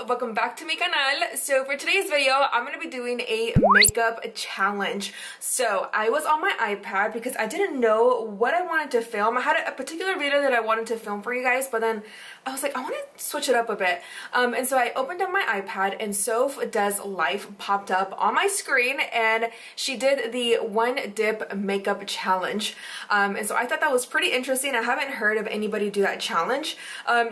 welcome back to my canal. So for today's video, I'm gonna be doing a makeup challenge. So I was on my iPad because I didn't know what I wanted to film. I had a particular video that I wanted to film for you guys, but then I was like, I want to switch it up a bit. And so I opened up my iPad and Soph Does Life popped up on my screen, and she did the one dip makeup challenge. And so I thought that was pretty interesting. I haven't heard of anybody do that challenge.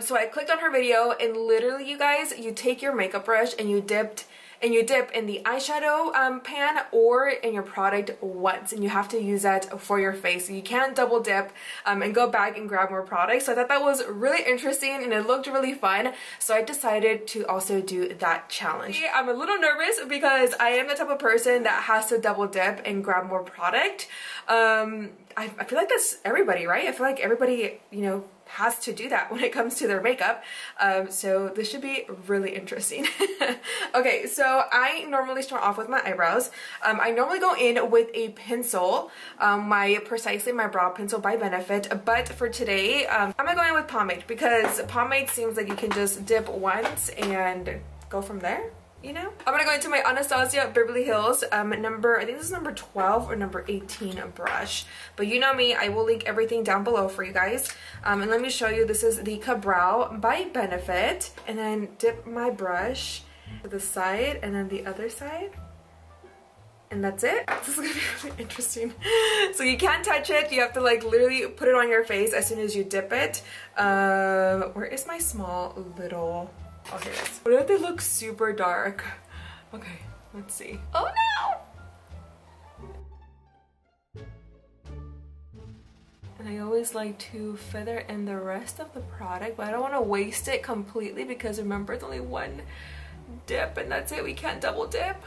So I clicked on her video, and literally, you guys, you take your makeup brush and you dip in the eyeshadow pan or in your product once, and you have to use that for your face. So you can't double dip and go back and grab more products. So I thought that was really interesting and it looked really fun, so I decided to also do that challenge. I'm a little nervous because I am the type of person that has to double dip and grab more product. I feel like that's everybody, right? I feel like everybody, you know, has to do that when it comes to their makeup. So this should be really interesting. Okay, so I normally start off with my eyebrows. I normally go in with a pencil, my Precisely My Brow Pencil by Benefit, but for today, I'm gonna go in with pomade because pomade seems like you can just dip once and go from there. You know? I'm gonna go into my Anastasia Beverly Hills I think this is number 12 or number 18 brush. But you know me, I will link everything down below for you guys. And let me show you, this is the Brow by Benefit. And then dip my brush to the side and then the other side. And that's it. This is gonna be really interesting. So you can't touch it. You have to like literally put it on your face as soon as you dip it. Where is my small little... Oh, here it is. What if they look super dark? Okay, let's see. Oh no! And I always like to feather in the rest of the product, but I don't want to waste it completely because remember, it's only one dip and that's it. We can't double dip.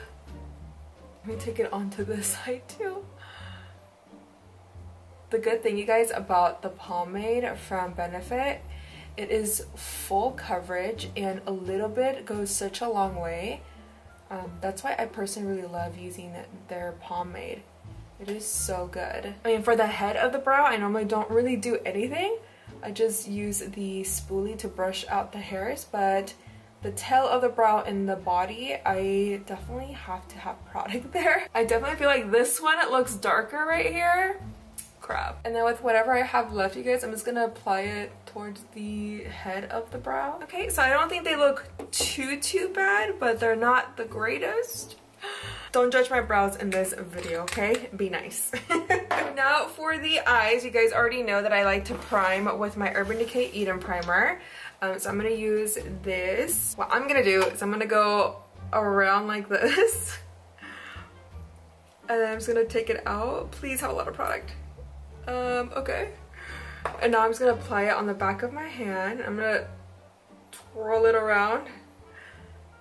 Let me take it onto this side too. The good thing, you guys, about the pomade from Benefit, it is full coverage and a little bit goes such a long way. That's why I personally really love using their pomade. It is so good. I mean, for the head of the brow, I normally don't really do anything. I just use the spoolie to brush out the hairs, but the tail of the brow and the body, I definitely have to have product there. I definitely feel like this one, it looks darker right here. Crap. And then with whatever I have left, you guys, I'm just gonna apply it towards the head of the brow. Okay, so I don't think they look too bad, but they're not the greatest. Don't judge my brows in this video, okay? Be nice. Now for the eyes, you guys already know that I like to prime with my Urban Decay Eden Primer. So I'm gonna use this. What I'm gonna do is I'm gonna go around like this. And then I'm just gonna take it out. Please have a lot of product. Okay. And now I'm just gonna apply it on the back of my hand. I'm gonna twirl it around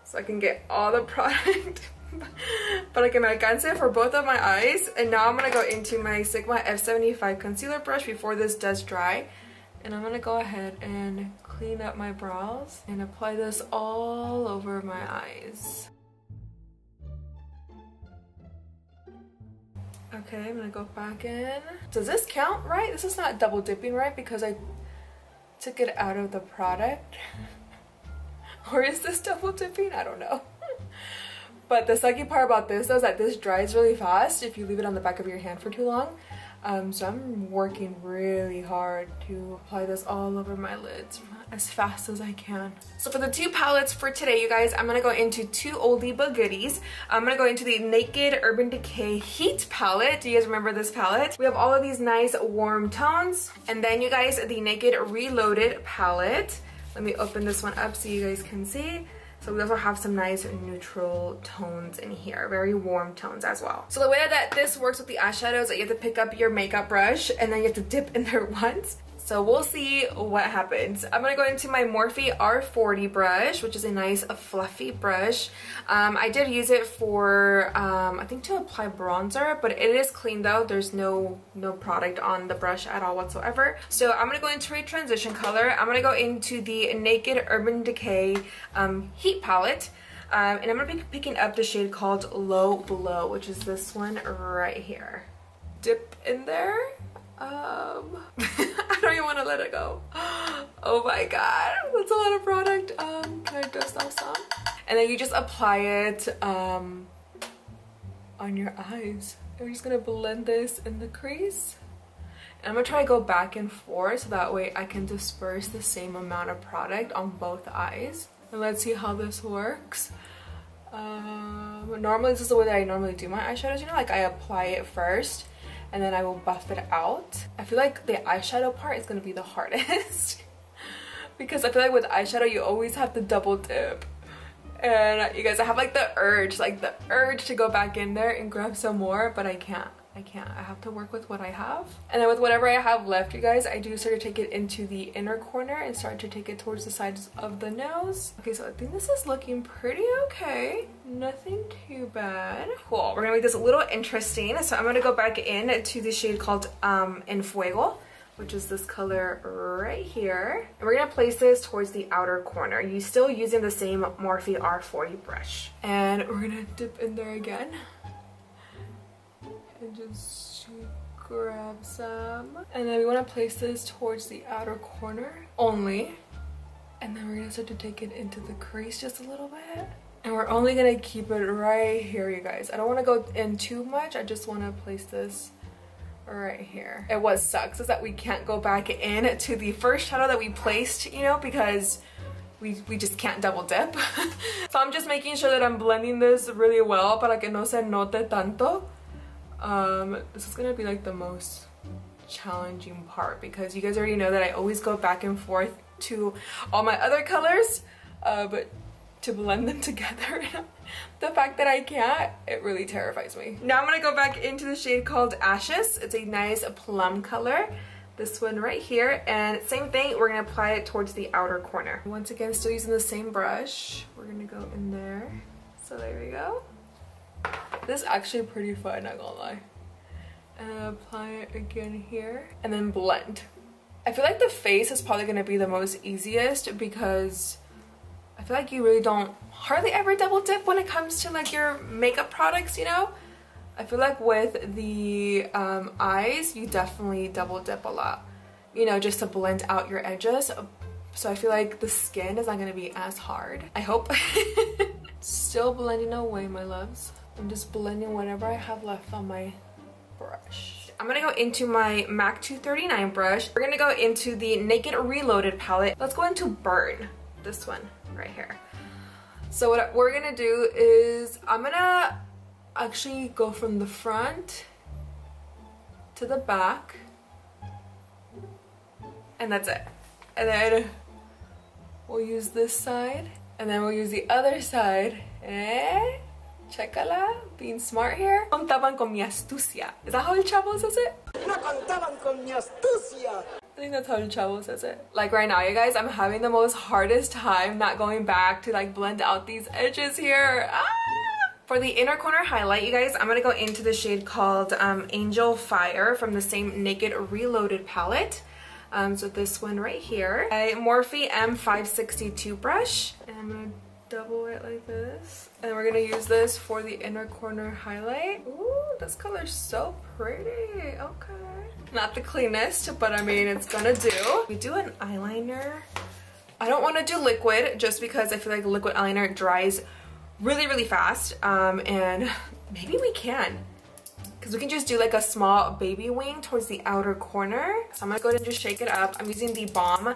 so I can get all the product. But I can alcance it for both of my eyes. And now I'm gonna go into my Sigma F75 concealer brush before this does dry. And I'm gonna go ahead and clean up my brows and apply this all over my eyes. Okay, I'm gonna go back in. Does this count, right? This is not double dipping, right? Because I took it out of the product. Or is this double dipping? I don't know. But the sucky part about this though is that this dries really fast if you leave it on the back of your hand for too long. So I'm working really hard to apply this all over my lids as fast as I can. So for the two palettes for today, you guys, I'm gonna go into two oldie but goodies. I'm gonna go into the Naked Urban Decay Heat palette. Do you guys remember this palette? We have all of these nice warm tones. And then you guys, the Naked Reloaded palette. Let me open this one up so you guys can see. So we also have some nice neutral tones in here, very warm tones as well. So the way that this works with the eyeshadows is that you have to pick up your makeup brush and then you have to dip in there once. So we'll see what happens. I'm gonna go into my Morphe R40 brush, which is a nice fluffy brush. I did use it for, I think to apply bronzer, but it is clean though. There's no product on the brush at all whatsoever. So I'm gonna go into a transition color. I'm gonna go into the Naked Urban Decay Heat palette. And I'm gonna be picking up the shade called Low Blow, which is this one right here. Dip in there. I don't even want to let it go. Oh my god, that's a lot of product. Can I dust off some? And then you just apply it on your eyes. I'm just gonna blend this in the crease. And I'm gonna try to go back and forth so that way I can disperse the same amount of product on both eyes. And let's see how this works. Normally this is the way that I normally do my eyeshadows, you know, like I apply it first and then I will buff it out. I feel like the eyeshadow part is gonna be the hardest because I feel like with eyeshadow you always have to double dip. And you guys, I have like the urge to go back in there and grab some more, but I can't. I have to work with what I have. And then with whatever I have left, you guys, I do start to take it into the inner corner and start to take it towards the sides of the nose. Okay, so I think this is looking pretty okay. Nothing too bad. Cool, we're gonna make this a little interesting. So I'm gonna go back in to the shade called En Fuego, which is this color right here. And we're gonna place this towards the outer corner. You're still using the same Morphe R40 brush. And we're gonna dip in there again. And just grab some. And then we wanna place this towards the outer corner only. And then we're gonna start to take it into the crease just a little bit. And we're only gonna keep it right here, you guys. I don't wanna go in too much. I just wanna place this right here. And what sucks is that we can't go back in to the first shadow that we placed, you know, because we just can't double dip. So I'm just making sure that I'm blending this really well para que no se note tanto. This is gonna be like the most challenging part because you guys already know that I always go back and forth to all my other colors, but to blend them together, the fact that I can't, it really terrifies me. Now I'm gonna go back into the shade called Ashes. It's a nice plum color, this one right here, and same thing, we're gonna apply it towards the outer corner. Once again, still using the same brush, we're gonna go in there. So there we go. This is actually pretty fun, not gonna lie. And apply it again here and then blend. I feel like the face is probably gonna be the most easiest because I feel like you really don't hardly ever double dip when it comes to like your makeup products, you know? I feel like with the eyes, you definitely double dip a lot, you know, just to blend out your edges. So I feel like the skin is not gonna be as hard, I hope. Still blending away, my loves. I'm just blending whatever I have left on my brush. I'm gonna go into my MAC 239 brush. We're gonna go into the Naked Reloaded palette. Let's go into Burn, this one right here. So what we're gonna do is I'm gonna actually go from the front to the back, and that's it. And then we'll use this side, and then we'll use the other side. Chécala, being smart here. Contaban con mi astucia. Is that how El Chavo says it? No contaban con mi astucia. I think that's how El Chavo says it. Like right now, you guys, I'm having the most hardest time not going back to like blend out these edges here. Ah! For the inner corner highlight, you guys, I'm gonna go into the shade called Angel Fire from the same Naked Reloaded palette. So this one right here. A Morphe M562 brush. And I'm gonna double it like this, and we're gonna use this for the inner corner highlight. Ooh, this color's so pretty. Okay, not the cleanest, but I mean it's gonna do. We do an eyeliner. I don't want to do liquid just because I feel like liquid eyeliner dries really fast, and maybe we can, because we can just do like a small baby wing towards the outer corner. So I'm gonna go ahead and just shake it up. I'm using the BALM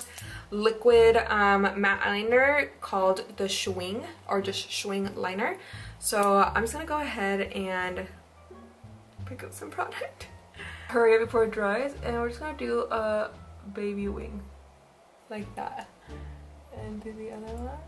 liquid matte eyeliner called the SCHWING, or just SCHWING liner. So I'm just gonna go ahead and pick up some product. Hurry up before it dries, and we're just gonna do a baby wing like that, and do the other one.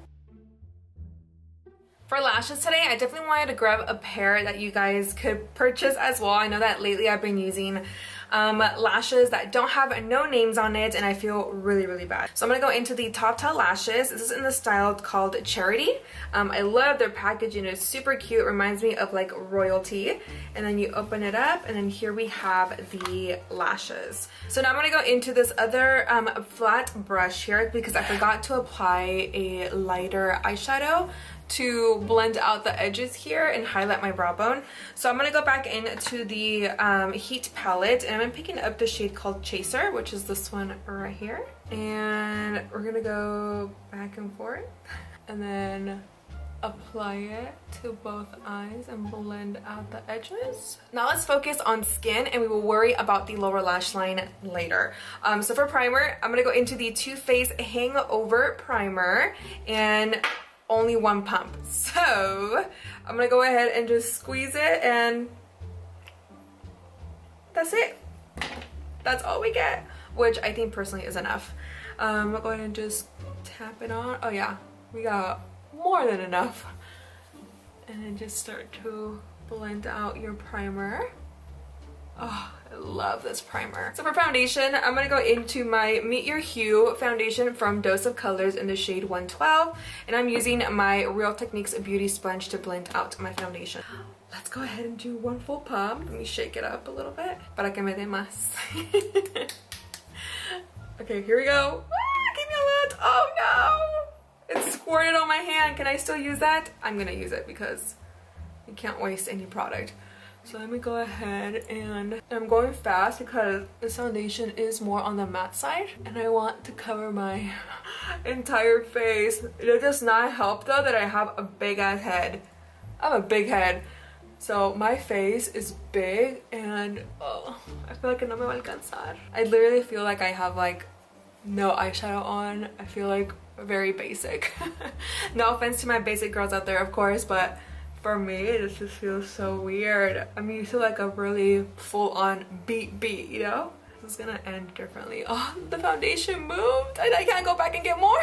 For lashes today, I definitely wanted to grab a pair that you guys could purchase as well. I know that lately I've been using lashes that don't have no names on it, and I feel really bad. So I'm gonna go into the Tata lashes. This is in the style called Charity. I love their packaging. It's super cute. It reminds me of like royalty. And then you open it up, and then here we have the lashes. So now I'm gonna go into this other flat brush here because I forgot to apply a lighter eyeshadow to blend out the edges here and highlight my brow bone. So I'm going to go back into the Heat palette, and I'm picking up the shade called Chaser, which is this one right here. And we're going to go back and forth and then apply it to both eyes and blend out the edges. Now let's focus on skin, and we will worry about the lower lash line later. So for primer, I'm going to go into the Too Faced Hangover Primer, and only one pump. So I'm gonna go ahead and just squeeze it, and that's it. That's all we get, which I think personally is enough. I'm gonna go ahead and just tap it on. Oh yeah, we got more than enough. And then just start to blend out your primer. Oh, I love this primer. So for foundation, I'm gonna go into my Meet Your Hue foundation from Dose of Colors in the shade 112, and I'm using my Real Techniques beauty sponge to blend out my foundation. Let's go ahead and do one full pump. Let me shake it up a little bit para que me dé más. Okay, here we go. Ah, give me a lot. Oh no, it squirted on my hand. Can I still use that? I'm gonna use it because you can't waste any product. So let me go ahead, and I'm going fast because this foundation is more on the matte side, and I want to cover my entire face. It does not help though that I have a big ass head. I have a big head. So my face is big, and oh, I feel like no me va a alcanzar. I literally feel like I have like no eyeshadow on. I feel like very basic. No offense to my basic girls out there, of course, but for me, it just feels so weird. I'm used to like a really full-on beat, you know? This is gonna end differently. Oh, the foundation moved and I can't go back and get more.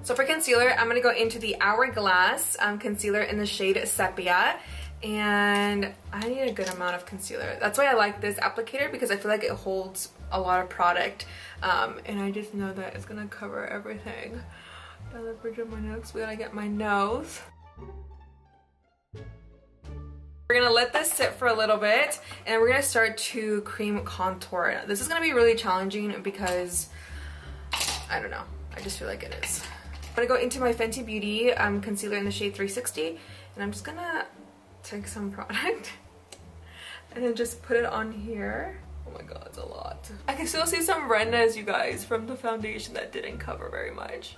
So for concealer, I'm gonna go into the Hourglass concealer in the shade Sepia. And I need a good amount of concealer. That's why I like this applicator, because I feel like it holds a lot of product. And I just know that it's gonna cover everything. Down the bridge of my nose, we gotta get my nose. We're gonna let this sit for a little bit, and we're gonna start to cream contour. This is gonna be really challenging because, I don't know, I just feel like it is. I'm gonna go into my Fenty Beauty concealer in the shade 360, and I'm just gonna take some product and then just put it on here. Oh my god, it's a lot. I can still see some redness, you guys, from the foundation that didn't cover very much.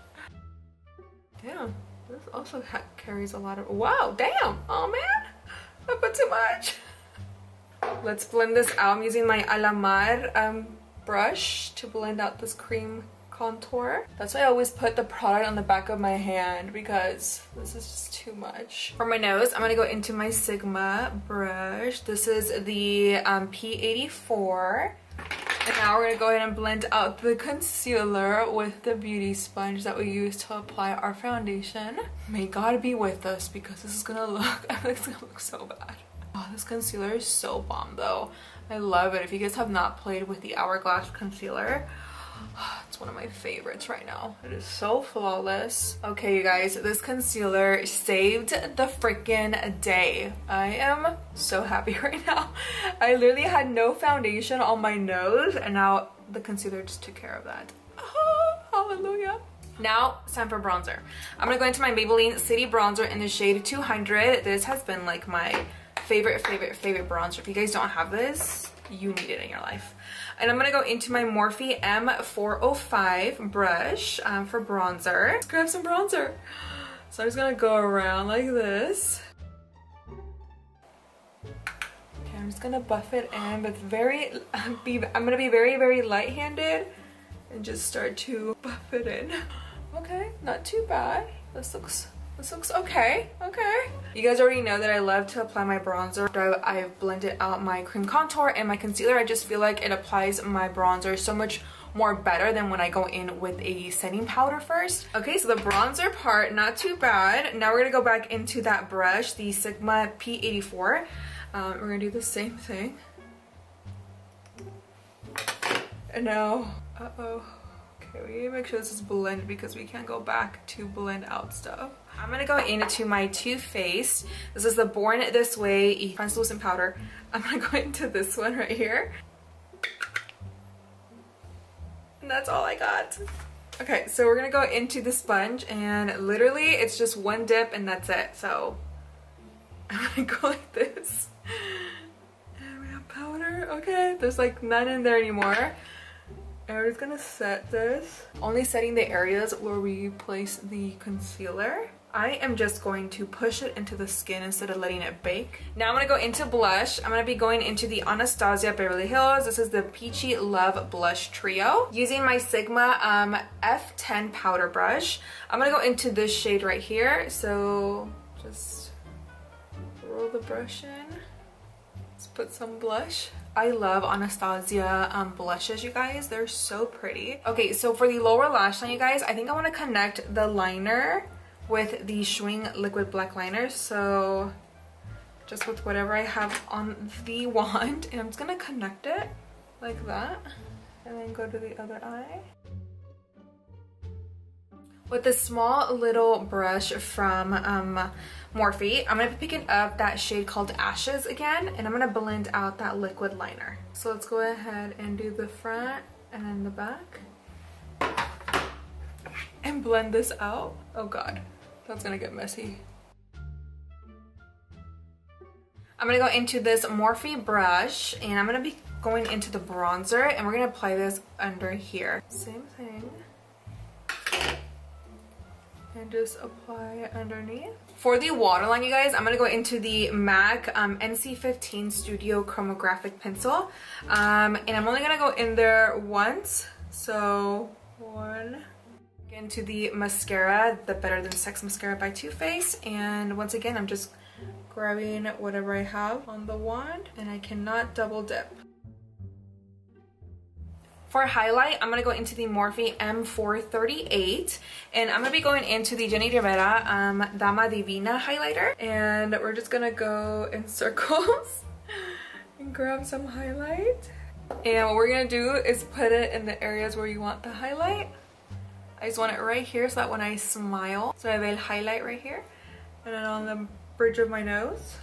Damn, this also carries a lot of, wow, damn, oh man. I put too much. Let's blend this out. I'm using my Alamar brush to blend out this cream contour. That's why I always put the product on the back of my hand, because this is just too much. For my nose, I'm gonna go into my Sigma brush. This is the P84. And now we're gonna go ahead and blend out the concealer with the beauty sponge that we use to apply our foundation. May God be with us, because this is gonna look, I think it's gonna look so bad. Oh, this concealer is so bomb though. I love it. If you guys have not played with the Hourglass concealer, it's one of my favorites right now. It is so flawless. Okay, you guys, this concealer saved the freaking day. I am so happy right now. I literally had no foundation on my nose, and now the concealer just took care of that. Oh, hallelujah. Now it's time for bronzer. I'm gonna go into my Maybelline City Bronzer in the shade 200. This has been like my favorite bronzer. If you guys don't have this, you need it in your life. And I'm gonna go into my Morphe M405 brush for bronzer. Let's grab some bronzer. So I'm just gonna go around like this. Okay, I'm just gonna buff it in, but I'm gonna be very light-handed and just start to buff it in. Okay, not too bad. This looks okay. You guys already know that I love to apply my bronzer after I've blended out my cream contour and my concealer. I just feel like it applies my bronzer so much more better than when I go in with a setting powder first. Okay, so the bronzer part, not too bad. Now we're gonna go back into that brush, the Sigma P84. We're gonna do the same thing. And now, uh-oh. Okay, we need to make sure this is blended because we can't go back to blend out stuff. I'm gonna go into my Too Faced. This is the Born This Way translucent powder. I'm gonna go into this one right here. And that's all I got. Okay, so we're gonna go into the sponge, and literally it's just one dip and that's it. So I'm gonna go like this. And we have powder. Okay, there's like none in there anymore. And we're just gonna set this. Only setting the areas where we place the concealer. I am just going to push it into the skin instead of letting it bake. Now I'm gonna go into blush. I'm gonna be going into the Anastasia Beverly Hills. This is the Peachy Love Blush Trio. Using my Sigma F10 powder brush. I'm gonna go into this shade right here. So just roll the brush in. Let's put some blush. I love Anastasia blushes, you guys. They're so pretty. Okay, so for the lower lash line, you guys, I think I wanna connect the liner with the SCHWING liquid black liner. So just with whatever I have on the wand, and I'm just gonna connect it like that and then go to the other eye. With this small little brush from Morphe, I'm gonna be picking up that shade called Ashes again, and I'm gonna blend out that liquid liner. So let's go ahead and do the front and then the back and blend this out. Oh god, that's gonna get messy. I'm gonna go into this Morphe brush, and I'm gonna be going into the bronzer, and we're gonna apply this under here. Same thing. And just apply it underneath. For the waterline, you guys, I'm gonna go into the MAC NC15 Studio Chromographic pencil. And I'm only gonna go in there once. So, one. Into the mascara, the Better Than Sex mascara by Too Faced, and once again I'm just grabbing whatever I have on the wand, and I cannot double dip. For highlight, I'm gonna go into the Morphe M438, and I'm gonna be going into the Jenny Rivera Dama Divina highlighter, and we're just gonna go in circles and grab some highlight. And what we're gonna do is put it in the areas where you want the highlight. I just want it right here so that when I smile, so I have a highlight right here, and then on the bridge of my nose,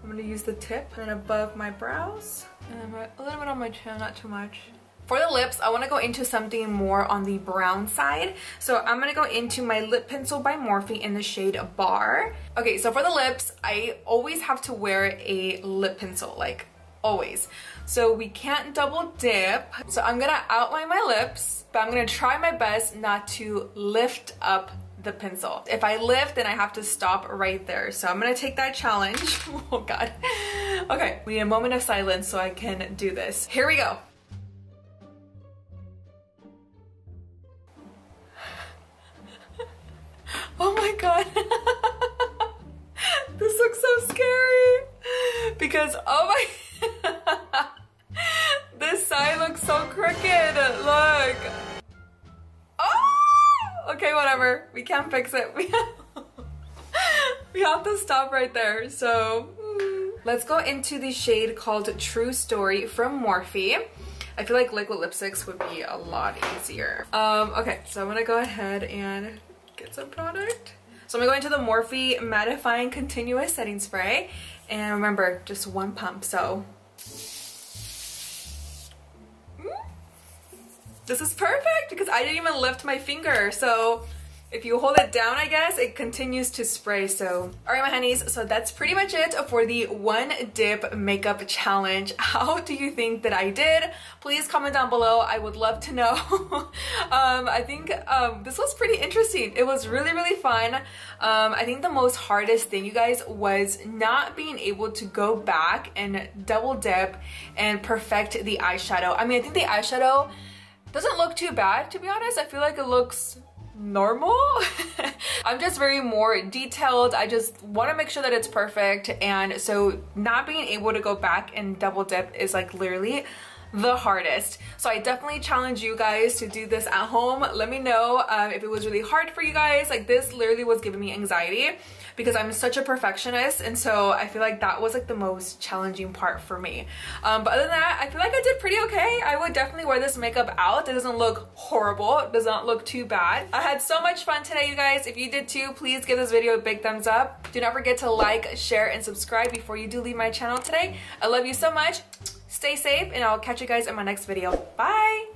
I'm gonna use the tip, and then above my brows, and a little bit on my chin, not too much. For the lips, I want to go into something more on the brown side. So I'm going to go into my lip pencil by Morphe in the shade Bar. Okay, so for the lips, I always have to wear a lip pencil, like always. So we can't double dip. So I'm going to outline my lips, but I'm going to try my best not to lift up the pencil. If I lift, then I have to stop right there. So I'm going to take that challenge. Oh God. Okay, we need a moment of silence so I can do this. Here we go. Oh my god. This looks so scary because oh my this side looks so crooked. Look. Oh! Okay, whatever. We can't fix it. We have to stop right there. So let's go into the shade called True Story from Morphe. I feel like liquid lipsticks would be a lot easier. Okay, so I'm gonna go ahead and get some product. So I'm going to go into the Morphe Mattifying Continuous Setting Spray, and remember, just one pump. So this is perfect because I didn't even lift my finger. So if you hold it down, I guess, it continues to spray. So, all right, my honeys, so that's pretty much it for the one dip makeup challenge. How do you think that I did? Please comment down below. I would love to know. I think this was pretty interesting. It was really, really fun. I think the most hardest thing, you guys, was not being able to go back and double dip and perfect the eyeshadow. I mean, I think the eyeshadow doesn't look too bad, to be honest. I feel like it looks normal. I'm just very more detailed. I just want to make sure that it's perfect, and so not being able to go back and double dip is like literally the hardest. So I definitely challenge you guys to do this at home. Let me know if it was really hard for you guys. Like this literally was giving me anxiety because I'm such a perfectionist, and so I feel like that was like the most challenging part for me. But other than that, I feel like I did pretty okay. I would definitely wear this makeup out. It doesn't look horrible. It does not look too bad. I had so much fun today, you guys. If you did too, please give this video a big thumbs up. Do not forget to like, share, and subscribe before you do leave my channel today. I love you so much. Stay safe, and I'll catch you guys in my next video. Bye!